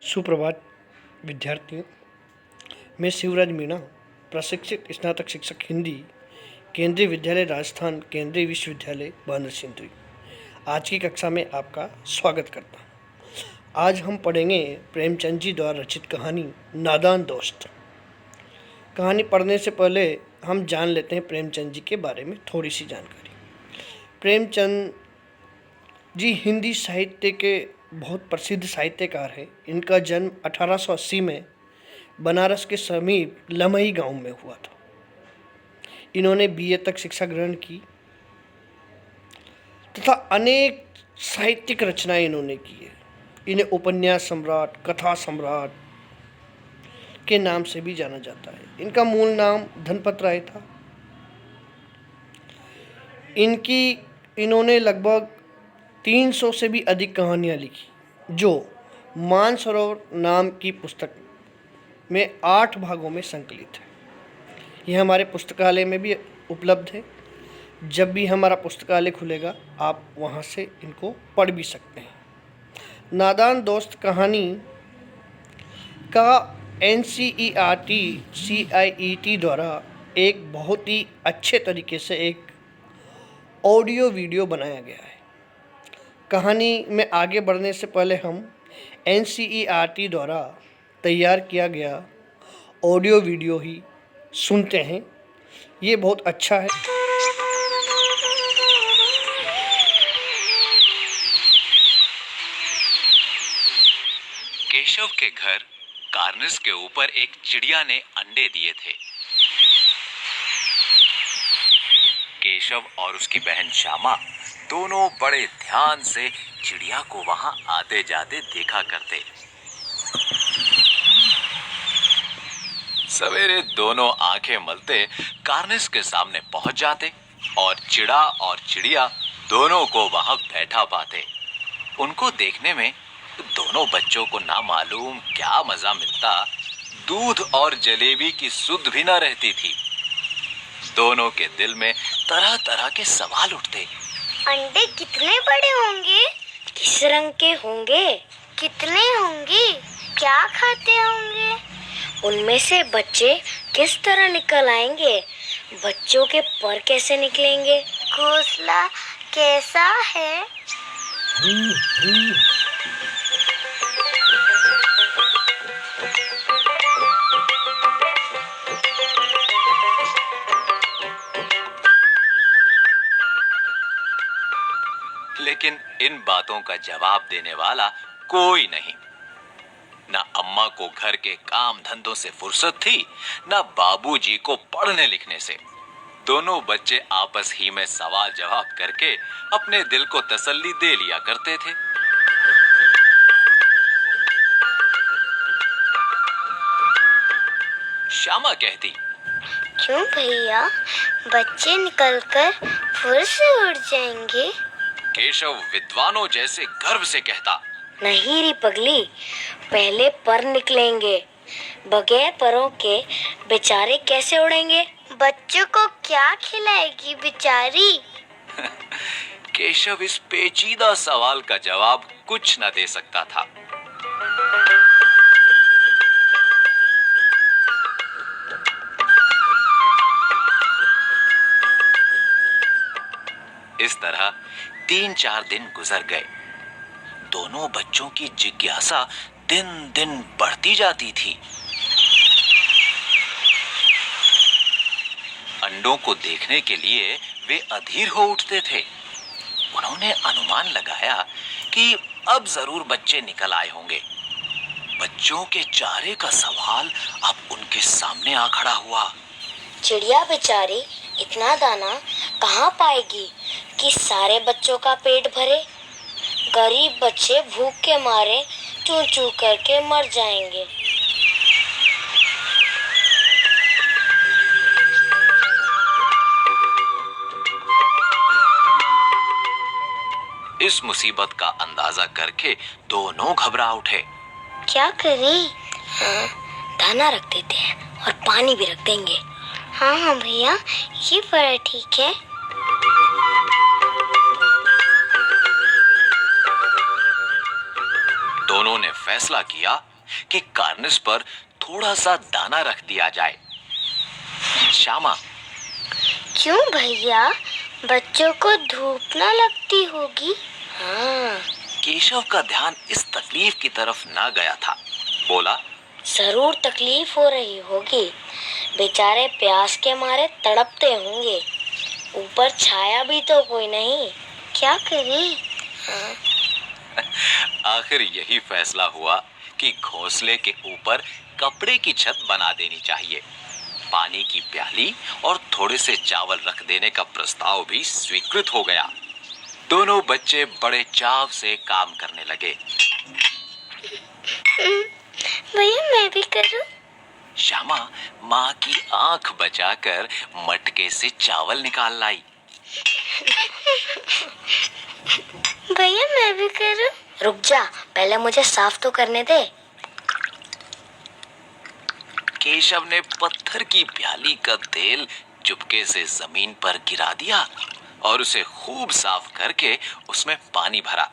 सुप्रभात विद्यार्थियों। मैं शिवराज मीणा, प्रशिक्षित स्नातक शिक्षक हिंदी, केंद्रीय विद्यालय राजस्थान, केंद्रीय विश्वविद्यालय बांद्रा सिंधुई। आज की कक्षा में आपका स्वागत करता हूँ। आज हम पढ़ेंगे प्रेमचंद जी द्वारा रचित कहानी नादान दोस्त। कहानी पढ़ने से पहले हम जान लेते हैं प्रेमचंद जी के बारे में थोड़ी सी जानकारी। प्रेमचंद जी हिंदी साहित्य के बहुत प्रसिद्ध साहित्यकार हैं। इनका जन्म 1880 में बनारस के समीप लमही गांव में हुआ था। इन्होंने बीए तक शिक्षा ग्रहण की तथा अनेक साहित्यिक रचनाएं इन्होंने की है। इन्हें उपन्यास सम्राट, कथा सम्राट के नाम से भी जाना जाता है। इनका मूल नाम धनपत राय था। इन्होंने लगभग 300 से भी अधिक कहानियाँ लिखी, जो मानसरोवर नाम की पुस्तक में 8 भागों में संकलित है। यह हमारे पुस्तकालय में भी उपलब्ध है। जब भी हमारा पुस्तकालय खुलेगा आप वहाँ से इनको पढ़ भी सकते हैं। नादान दोस्त कहानी का NCERT CIET द्वारा एक बहुत ही अच्छे तरीके से एक ऑडियो वीडियो बनाया गया है। कहानी में आगे बढ़ने से पहले हम NCERT द्वारा तैयार किया गया ऑडियो वीडियो ही सुनते हैं। ये बहुत अच्छा है। केशव के घर कार्निस के ऊपर एक चिड़िया ने अंडे दिए थे। केशव और उसकी बहन श्यामा दोनों बड़े ध्यान से चिड़िया को वहां आते जाते देखा करते। सवेरे दोनों आंखें मलते कार्निस के सामने पहुंच जाते और चिड़ा और चिड़िया दोनों को वहां बैठा पाते। उनको देखने में दोनों बच्चों को ना मालूम क्या मजा मिलता। दूध और जलेबी की सुध भी न रहती थी। दोनों के दिल में तरह तरह के सवाल उठते। अंडे कितने बड़े होंगे? किस रंग के होंगे? कितने होंगे? क्या खाते होंगे? उनमें से बच्चे किस तरह निकल आएंगे? बच्चों के पर कैसे निकलेंगे? घोंसला कैसा है? लेकिन इन बातों का जवाब देने वाला कोई नहीं। ना अम्मा को घर के काम धंधों से फुर्सत थी, ना बाबूजी को पढ़ने लिखने से। दोनों बच्चे आपस ही में सवाल जवाब करके अपने दिल को तसल्ली दे लिया करते थे। श्यामा कहती, क्यों भैया, बच्चे निकलकर फुर से उड़ जाएंगे? केशव विद्वानों जैसे गर्व से कहता, नहीं री पगली, पहले पर निकलेंगे। बगैर परों के बेचारे कैसे उड़ेंगे? बच्चों को क्या खिलाएगी बेचारी? केशव इस पेचीदा सवाल का जवाब कुछ न दे सकता था। इस तरह 3-4 दिन गुजर गए। दोनों बच्चों की जिज्ञासा दिन दिन बढ़ती जाती थी। अंडों को देखने के लिए वे अधीर हो उठते थे। उन्होंने अनुमान लगाया कि अब जरूर बच्चे निकल आए होंगे। बच्चों के चारे का सवाल अब उनके सामने आ खड़ा हुआ। चिड़िया बेचारी इतना दाना कहाँ पाएगी कि सारे बच्चों का पेट भरे? गरीब बच्चे भूख के मारे चू चू करके मर जाएंगे। इस मुसीबत का अंदाजा करके दोनों घबरा उठे। क्या करें? हाँ, दाना रख देते हैं और पानी भी रख देंगे। हाँ भैया, ये बड़ा ठीक है। दोनों ने फैसला किया कि कार्निस पर थोड़ा सा दाना रख दिया जाए। श्यामा, क्यों भैया, बच्चों को धूप ना लगती होगी? हाँ, केशव का ध्यान इस तकलीफ की तरफ ना गया था। बोला, जरूर तकलीफ हो रही होगी, बेचारे प्यास के मारे तड़पते होंगे। ऊपर छाया भी तो कोई नहीं, क्या करें? आखिर यही फैसला हुआ कि घोंसले के ऊपर कपड़े की छत बना देनी चाहिए। पानी की प्याली और थोड़े से चावल रख देने का प्रस्ताव भी स्वीकृत हो गया। दोनों बच्चे बड़े चाव से काम करने लगे। भैया मैं भी करूं? श्यामा माँ की आंख बचाकर मटके से चावल निकाल लाई। भैया मैं भी करूं? रुक जा, पहले मुझे साफ तो करने दे। केशव ने पत्थर की प्याली का तेल चुपके से जमीन पर गिरा दिया और उसे खूब साफ करके उसमें पानी भरा।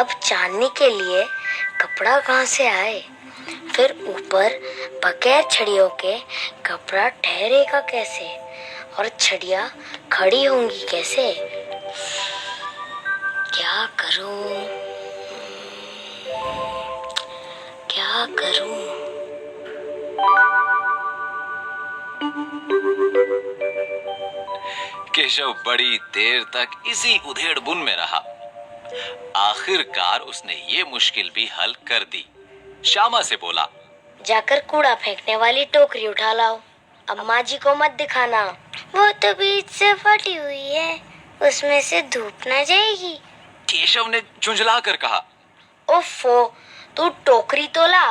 अब चांदनी के लिए कपड़ा कहाँ से आए? फिर ऊपर बगैर छड़ियों के कपड़ा ठहरेगा कैसे? और छड़ियाँ खड़ी होंगी कैसे? क्या करूं? क्या करूं? केशव बड़ी देर तक इसी उधेड़-बुन में रहा। आखिरकार उसने ये मुश्किल भी हल कर दी। श्यामा से बोला, जाकर कूड़ा फेंकने वाली टोकरी उठा लाओ। अम्मा जी को मत दिखाना, वो तो बीच से फटी हुई है, उसमें से धूप न जाएगी। केशव ने झुंझला कर कहा, ओफो, तू टोकरी तो ला,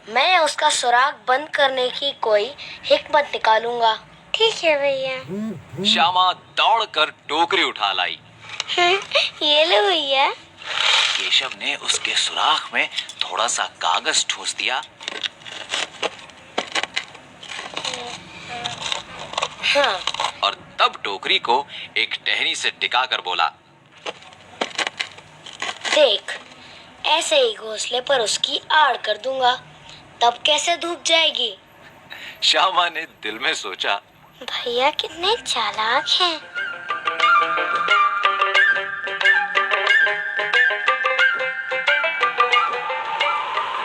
मैं उसका सुराग बंद करने की कोई हिकमत निकालूंगा। ठीक है भैया। श्यामा दौड़कर टोकरी उठा लाई। ये लो भैया। केशव ने उसके सुराख में थोड़ा सा कागज ठूस दिया। हाँ। और तब टोकरी को एक टहनी से टिका कर बोला, देख, ऐसे ही घोंसले पर उसकी आड़ कर दूंगा, तब कैसे धूप जाएगी? श्यामा ने दिल में सोचा, भैया कितने चालाक हैं।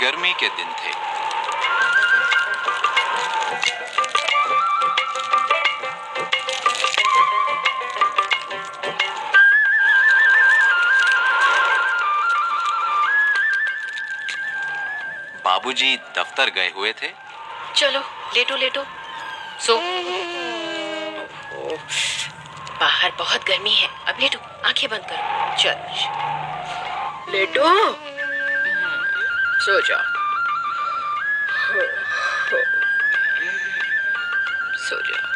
गर्मी के दिन थे। बाबूजी दफ्तर गए हुए थे। चलो लेटो लेटो, सो। बाहर बहुत गर्मी है, अब लेटो, आंखें बंद करो। चलो लेटो, सो जाओ, सो जाओ।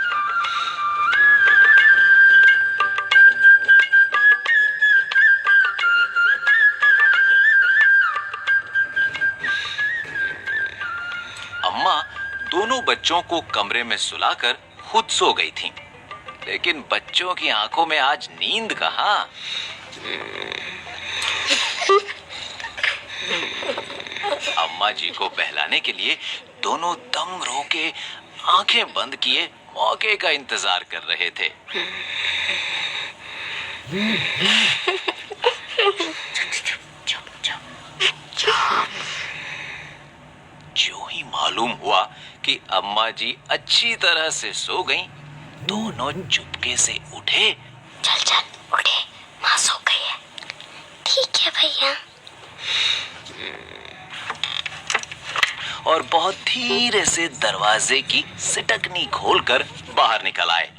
अम्मा दोनों बच्चों को कमरे में सुलाकर खुद सो गई थीं। लेकिन बच्चों की आंखों में आज नींद कहाँ। अम्मा जी को बहलाने के लिए दोनों दम रोके आंखें बंद किए मौके का इंतजार कर रहे थे। जो ही मालूम हुआ कि अम्मा जी अच्छी तरह से सो गईं, दोनों चुपके से उठे। चल चल उठे, माँ सो गई है। ठीक है भैया। और बहुत धीरे से दरवाजे की सिटकनी खोलकर बाहर निकल आए।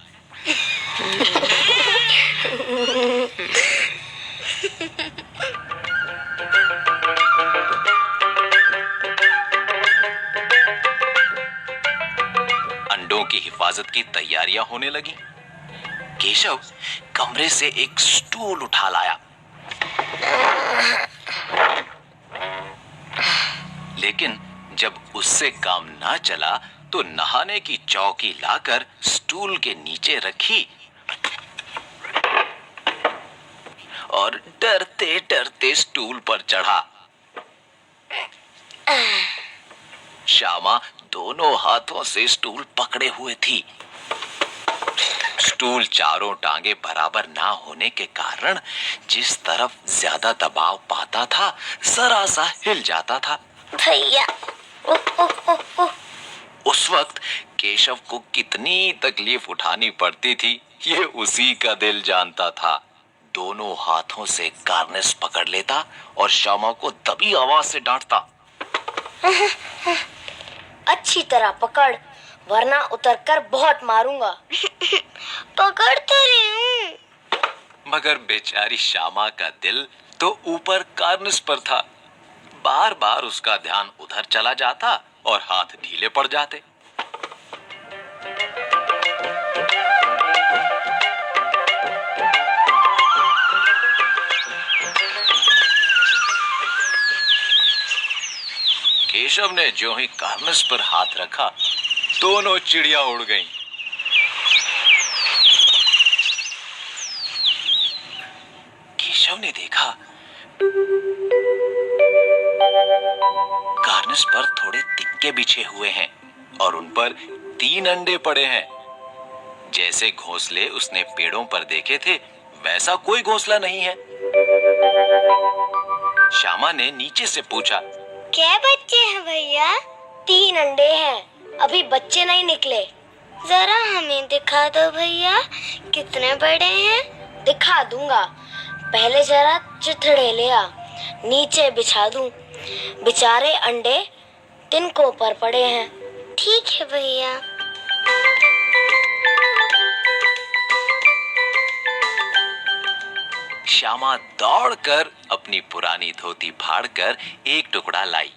अंडों की हिफाजत की तैयारियां होने लगी। केशव कमरे से एक स्टूल उठा लाया, लेकिन जब उससे काम ना चला तो नहाने की चौकी लाकर स्टूल के नीचे रखी और डरते डरते स्टूल पर चढ़ा। श्यामा दोनों हाथों से स्टूल पकड़े हुए थी। स्टूल चारों टांगे बराबर ना होने के कारण जिस तरफ ज्यादा दबाव पाता था जरा सा हिल जाता था। भैया, उस वक्त केशव को कितनी तकलीफ उठानी पड़ती थी ये उसी का दिल जानता था। दोनों हाथों से कार्निस पकड़ लेता और श्यामा को दबी आवाज से डांटता। अच्छी तरह पकड़, वरना उतरकर बहुत मारूंगा। पकड़ तो रही हूँ। मगर बेचारी श्यामा का दिल तो ऊपर कार्निस पर था। बार बार उसका ध्यान उधर चला जाता और हाथ ढीले पड़ जाते। केशव ने जो ही कार्निस पर हाथ रखा दोनों चिड़िया उड़ गईं। केशव ने देखा कार्निस पर थोड़े तिनके बिछे हुए हैं और उन पर 3 अंडे पड़े हैं। जैसे घोंसले उसने पेड़ों पर देखे थे वैसा कोई घोंसला नहीं है। श्यामा ने नीचे से पूछा, क्या बच्चे हैं भैया? 3 अंडे हैं, अभी बच्चे नहीं निकले। जरा हमें दिखा दो भैया, कितने बड़े हैं? दिखा दूंगा, पहले जरा चिथड़े ले आ, नीचे बिछा दूं। बेचारे अंडे तिनकों पर पड़े हैं। ठीक है भैया। श्यामा दौड़कर अपनी पुरानी धोती फाड़कर एक टुकड़ा लाई।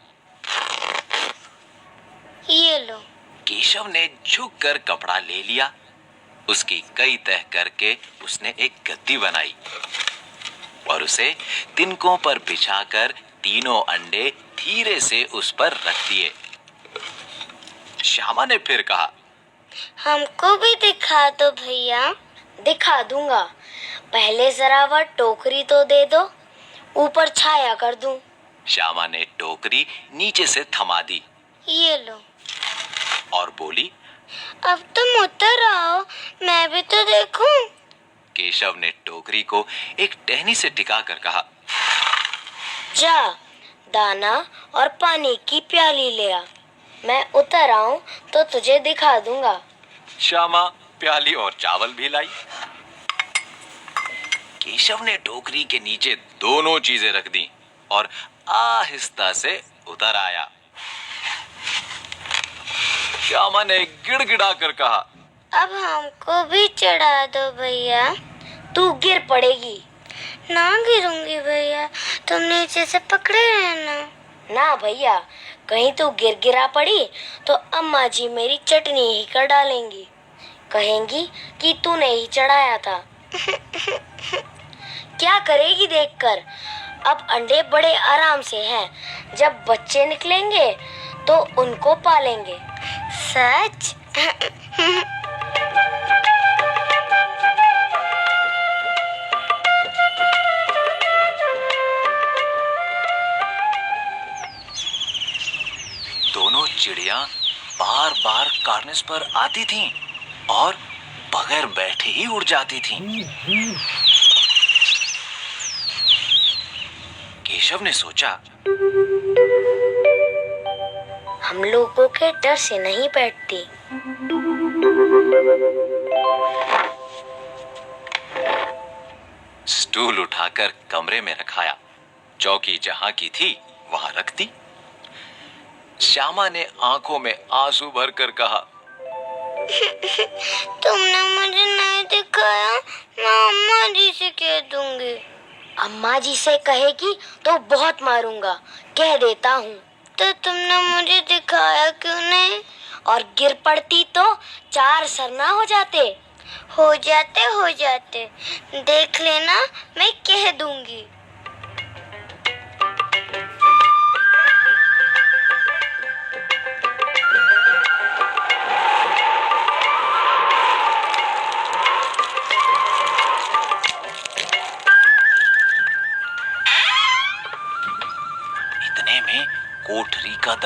ये लो। केशव ने झुककर कपड़ा ले लिया। उसकी कई तह करके उसने एक गद्दी बनाई और उसे तिनकों पर बिछाकर तीनों अंडे धीरे से उस पर रख दिए। श्यामा ने फिर कहा, हमको भी दिखा दो भैया। दिखा दूंगा, पहले जरा वह टोकरी तो दे दो, ऊपर छाया कर दूं। श्यामा ने टोकरी नीचे से थमा दी। ये लो। और बोली, अब तुम उतर आओ, मैं भी तो देखूं। केशव ने टोकरी को एक टहनी से टिका कर कहा, जा, दाना और पानी की प्याली ले आ, मैं उतर आऊं तो तुझे दिखा दूंगा। श्यामा प्याली और चावल भी लाई। केशव ने टोकरी के नीचे दोनों चीजें रख दी और आहिस्ता से उतर आया। श्यामा ने गिड़गिड़ा कर कहा, अब हमको भी चढ़ा दो भैया, तू गिर पड़ेगी। ना गिरूंगी भैया, तुम नीचे से पकड़े रहना। ना भैया, कहीं तू गिरा पड़ी तो अम्मा जी मेरी चटनी ही कर डालेंगी, कहेंगी कि तूने ही चढ़ाया था। क्या करेगी देखकर? अब अंडे बड़े आराम से हैं, जब बच्चे निकलेंगे तो उनको पालेंगे। सच? दोनों चिड़िया बार बार कार्निस पर आती थीं और बगैर बैठे ही उड़ जाती थीं। केशव ने सोचा, हम लोगों के डर से नहीं बैठती। स्टूल उठाकर कमरे में रखाया। चौकी जहां की थी वहां रख दी। श्यामा ने आंखों में आंसू भरकर कहा, तुमने मुझे नहीं दिखाया, मैं अम्मा जी से कह दूंगी। अम्मा जी से कहेगी तो बहुत मारूंगा, कह देता हूँ। तो तुमने मुझे दिखाया क्यों नहीं? और गिर पड़ती तो 4 सरना हो जाते। हो जाते, देख लेना, मैं कह दूंगी।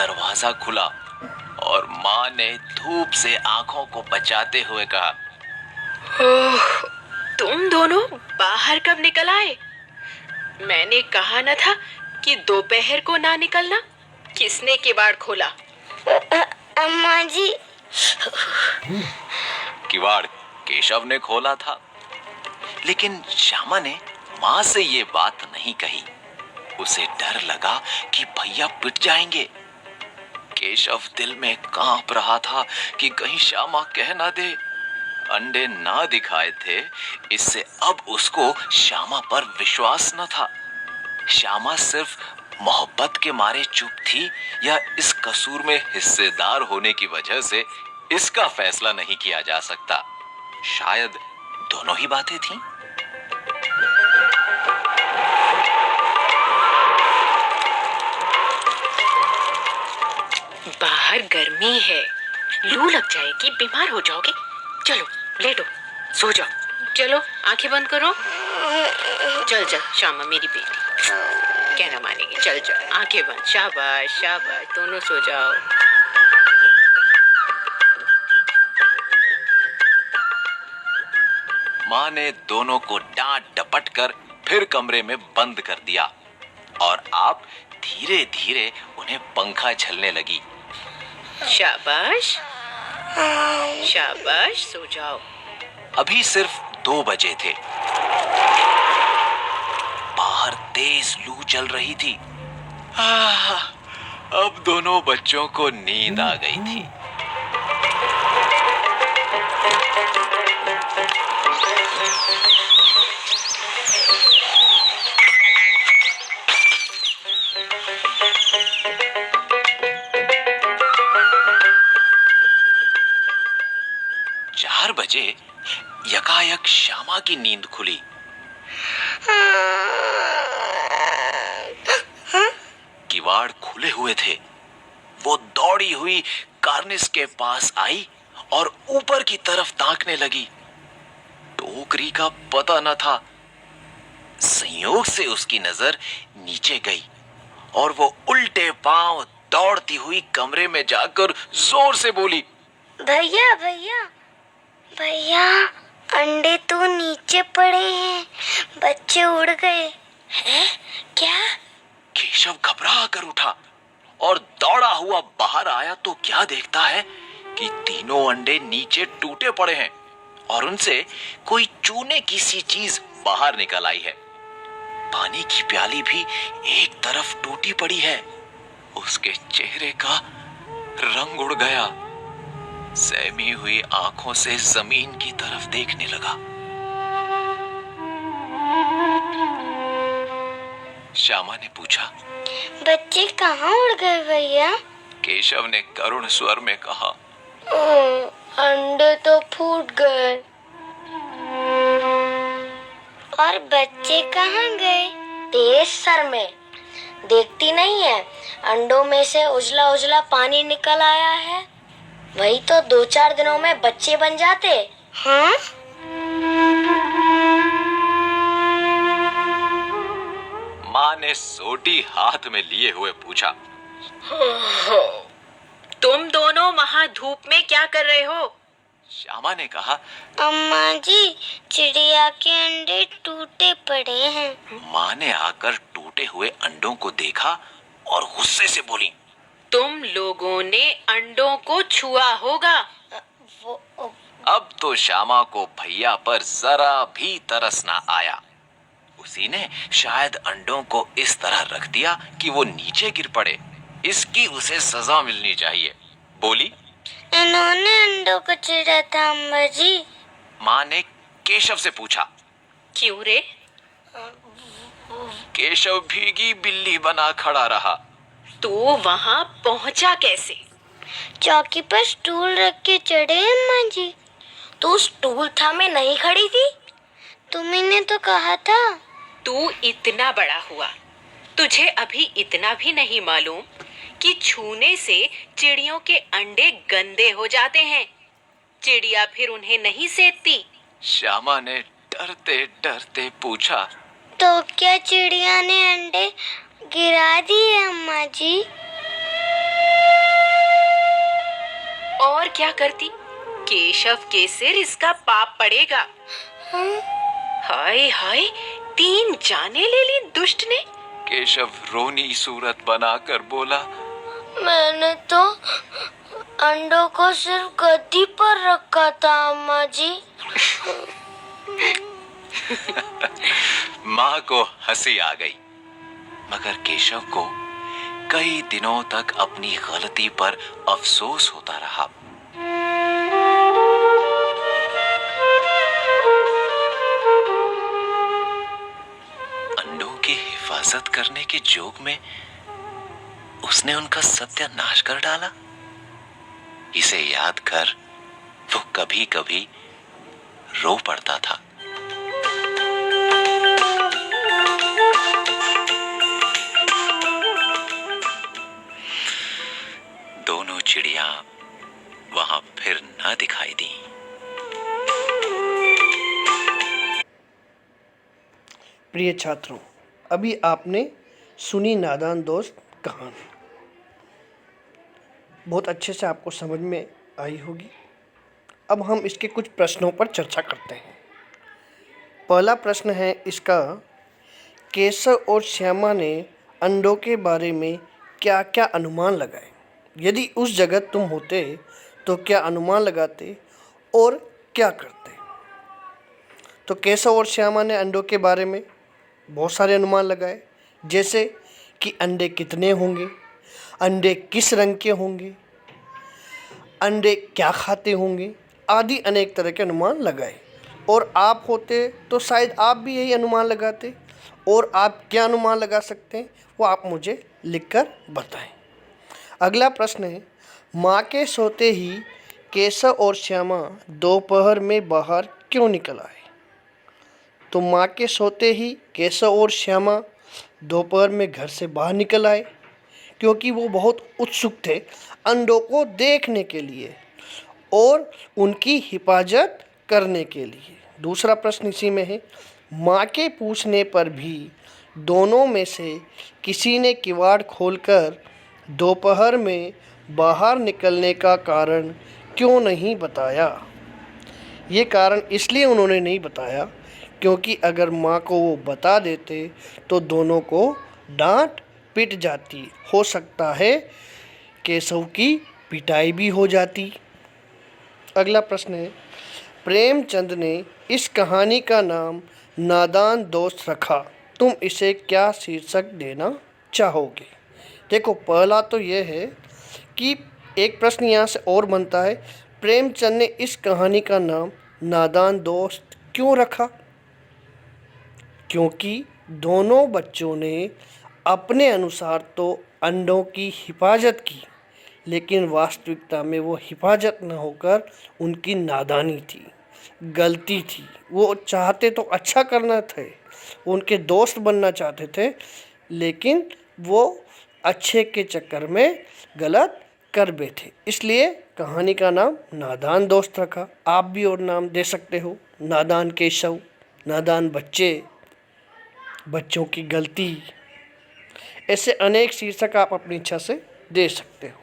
दरवाजा खुला और माँ ने धूप से आंखों को बचाते हुए कहा, ओह, तुम दोनों बाहर कब निकल आए? मैंने कहा न था कि दोपहर को ना निकलना। किसने किवाड़ खोला? अम्मा जी। किवाड़ केशव ने खोला था, लेकिन श्यामा ने माँ से ये बात नहीं कही। उसे डर लगा कि भैया पिट जाएंगे। केशव दिल में कांप रहा था कि कहीं श्यामा कह ना दे। अंडे ना दिखाए थे, इससे अब उसको श्यामा पर विश्वास न था। श्यामा सिर्फ मोहब्बत के मारे चुप थी या इस कसूर में हिस्सेदार होने की वजह से, इसका फैसला नहीं किया जा सकता। शायद दोनों ही बातें थीं। बाहर गर्मी है, लू लग जाएगी, बीमार हो जाओगे। चलो लेटो, सो जाओ। चलो आंखें बंद करो। चल चल श्यामा मेरी बेटी, कहना मानेगी। चल चल आंखें बंद। शाबाश शाबाश, दोनों सो जाओ। माँ ने दोनों को डांट डपट कर फिर कमरे में बंद कर दिया और आप धीरे धीरे उन्हें पंखा झलने लगी। शाबाश शाबाश, सो जाओ। अभी सिर्फ 2 बजे थे। बाहर तेज लू चल रही थी। अब दोनों बच्चों को नींद आ गई थी। बजे यकायक श्यामा की नींद खुली। किवाड़ खुले हुए थे। वो दौड़ी हुई कार्निस के पास आई और ऊपर की तरफ ताकने लगी। टोकरी का पता न था। संयोग से उसकी नजर नीचे गई और वो उल्टे पांव दौड़ती हुई कमरे में जाकर जोर से बोली, भैया भैया भैया, अंडे तो नीचे पड़े हैं, बच्चे उड़ गए हैं क्या? केशव घबरा कर उठा और दौड़ा हुआ बाहर आया तो क्या देखता है कि तीनों अंडे नीचे टूटे पड़े हैं और उनसे कोई चूने की सी चीज बाहर निकल आई है। पानी की प्याली भी एक तरफ टूटी पड़ी है। उसके चेहरे का रंग उड़ गया। सहमी हुई आंखों से जमीन की तरफ देखने लगा। श्यामा ने पूछा, बच्चे कहाँ उड़ गए भैया? केशव ने करुण स्वर में कहा, अंडे तो फूट गए। और बच्चे कहाँ गए? तेज सर में देखती नहीं है, अंडों में से उजला उजला पानी निकल आया है। वही तो 2-4 दिनों में बच्चे बन जाते। हाँ? माँ ने सोटी हाथ में लिए हुए पूछा, तुम दोनों वहाँ धूप में क्या कर रहे हो? श्यामा ने कहा, अम्मा जी, चिड़िया के अंडे टूटे पड़े हैं। माँ ने आकर टूटे हुए अंडों को देखा और गुस्से से बोली, तुम लोगों ने अंडों को छुआ होगा। अब तो श्यामा को भैया पर जरा भी तरस ना आया। उसी ने शायद अंडों को इस तरह रख दिया कि वो नीचे गिर पड़े। इसकी उसे सजा मिलनी चाहिए। बोली, इन्होंने अंडों को चिढ़ा था अम्मा जी। माँ ने केशव से पूछा, क्यों रे? केशव भीगी बिल्ली बना खड़ा रहा। तू वहाँ पहुँचा कैसे? चौकी पर स्टूल रख के चढ़े अम्मा जी। तू स्टूल था मैं नहीं खड़ी थी, तुमने तो कहा था। तू इतना बड़ा हुआ, तुझे अभी इतना भी नहीं मालूम कि छूने से चिड़ियों के अंडे गंदे हो जाते हैं। चिड़िया फिर उन्हें नहीं सेकती। श्यामा ने डरते डरते पूछा, तो क्या चिड़िया ने अंडे गिरा दिए अम्मा जी? और क्या करती? केशव के सिर इसका पाप पड़ेगा। हाय हाय, 3 जाने ले ली दुष्ट ने। केशव रोनी सूरत बनाकर बोला, मैंने तो अंडों को सिर्फ गद्दी पर रखा था अम्मा जी। माँ को हंसी आ गई, मगर केशव को कई दिनों तक अपनी गलती पर अफसोस होता रहा। अंडों की हिफाजत करने के जोग में उसने उनका सत्यानाश कर डाला। इसे याद कर वो कभी कभी रो पड़ता था। दोनों चिड़िया वहां फिर न दिखाई दी। प्रिय छात्रों, अभी आपने सुनी नादान दोस्त कहानी। बहुत अच्छे से आपको समझ में आई होगी। अब हम इसके कुछ प्रश्नों पर चर्चा करते हैं। पहला प्रश्न है इसका, केशव और श्यामा ने अंडों के बारे में क्या क्या अनुमान लगाए? यदि उस जगह तुम होते तो क्या अनुमान लगाते और क्या करते? तो केशव और श्यामा ने अंडों के बारे में बहुत सारे अनुमान लगाए, जैसे कि अंडे कितने होंगे, अंडे किस रंग के होंगे, अंडे क्या खाते होंगे, आदि अनेक तरह के अनुमान लगाए। और आप होते तो शायद आप भी यही अनुमान लगाते। और आप क्या अनुमान लगा सकते हैं वो आप मुझे लिखकर बताएं। अगला प्रश्न है, माँ के सोते ही केशव और श्यामा दोपहर में बाहर क्यों निकल आए? तो माँ के सोते ही केशव और श्यामा दोपहर में घर से बाहर निकल आए क्योंकि वो बहुत उत्सुक थे अंडों को देखने के लिए और उनकी हिफाजत करने के लिए। दूसरा प्रश्न इसी में है, माँ के पूछने पर भी दोनों में से किसी ने किवाड़ खोलकर दोपहर में बाहर निकलने का कारण क्यों नहीं बताया? ये कारण इसलिए उन्होंने नहीं बताया क्योंकि अगर माँ को वो बता देते तो दोनों को डांट पिट जाती। हो सकता है केशव की पिटाई भी हो जाती। अगला प्रश्न है, प्रेमचंद ने इस कहानी का नाम नादान दोस्त रखा। तुम इसे क्या शीर्षक देना चाहोगे? देखो, पहला तो यह है कि एक प्रश्न यहाँ से और बनता है, प्रेमचंद ने इस कहानी का नाम नादान दोस्त क्यों रखा? क्योंकि दोनों बच्चों ने अपने अनुसार तो अंडों की हिफाजत की, लेकिन वास्तविकता में वो हिफाजत न होकर उनकी नादानी थी, गलती थी। वो चाहते तो अच्छा करना थे, उनके दोस्त बनना चाहते थे, लेकिन वो अच्छे के चक्कर में गलत कर बैठे। इसलिए कहानी का नाम नादान दोस्त रखा। आप भी और नाम दे सकते हो, नादान केशव, नादान बच्चे, बच्चों की गलती, ऐसे अनेक शीर्षक आप अपनी इच्छा से दे सकते हो।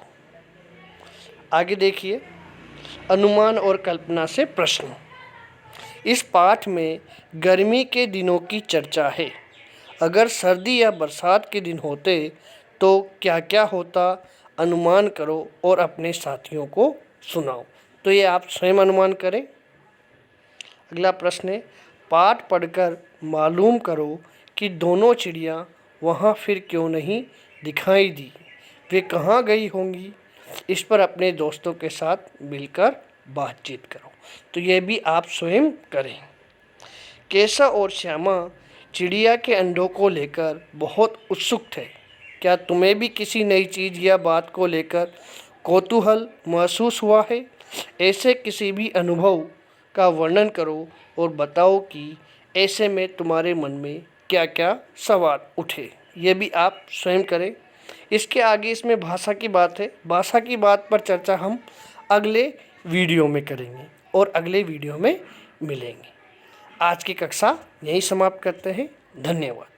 आगे देखिए, अनुमान और कल्पना से प्रश्न। इस पाठ में गर्मी के दिनों की चर्चा है। अगर सर्दी या बरसात के दिन होते तो क्या क्या होता? अनुमान करो और अपने साथियों को सुनाओ। तो ये आप स्वयं अनुमान करें। अगला प्रश्न है, पाठ पढ़कर मालूम करो कि दोनों चिड़िया वहाँ फिर क्यों नहीं दिखाई दी, वे कहाँ गई होंगी? इस पर अपने दोस्तों के साथ मिलकर बातचीत करो। तो यह भी आप स्वयं करें। केशव और श्यामा चिड़िया के अंडों को लेकर बहुत उत्सुक थे। क्या तुम्हें भी किसी नई चीज़ या बात को लेकर कौतूहल महसूस हुआ है? ऐसे किसी भी अनुभव का वर्णन करो और बताओ कि ऐसे में तुम्हारे मन में क्या क्या सवाल उठे। ये भी आप स्वयं करें। इसके आगे इसमें भाषा की बात है। भाषा की बात पर चर्चा हम अगले वीडियो में करेंगे और अगले वीडियो में मिलेंगे। आज की कक्षा यहीं समाप्त करते हैं। धन्यवाद।